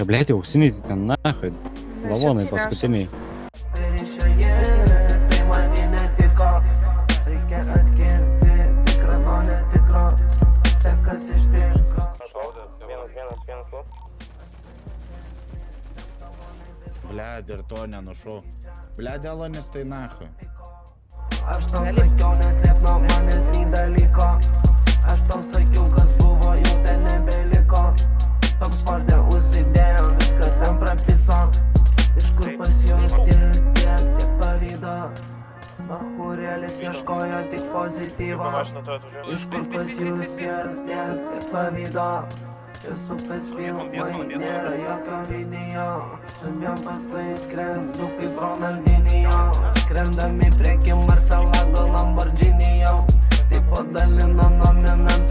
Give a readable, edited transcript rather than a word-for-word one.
блядь, auksiniai tai ten nahai. Lavonai paskutiniai. Reikia atskirti tikrą nuo netikro. Stekas iš tikro. Блядь, ir to nenušau. Блядь, Elonis tai nachui. Aš tau sakiau, neslėp nuo manęs nei dalyko. Aš tau sakiau, kas buvo, jau ten nebeliko. Toks sportė užsidėjom, viską ten prapiso. Iš kur pas jūs tiek pavydo. Bachūrėlis ieškojo tik pozityvo. Iš kur pas jūs tiek pavydo. Čia supės filmai, nėra jokio video. Su dviem pasais skrendu kaip Ronaldinho. Skrendami priekim Marcelado Lamborghini jau. Taip padalino nominantą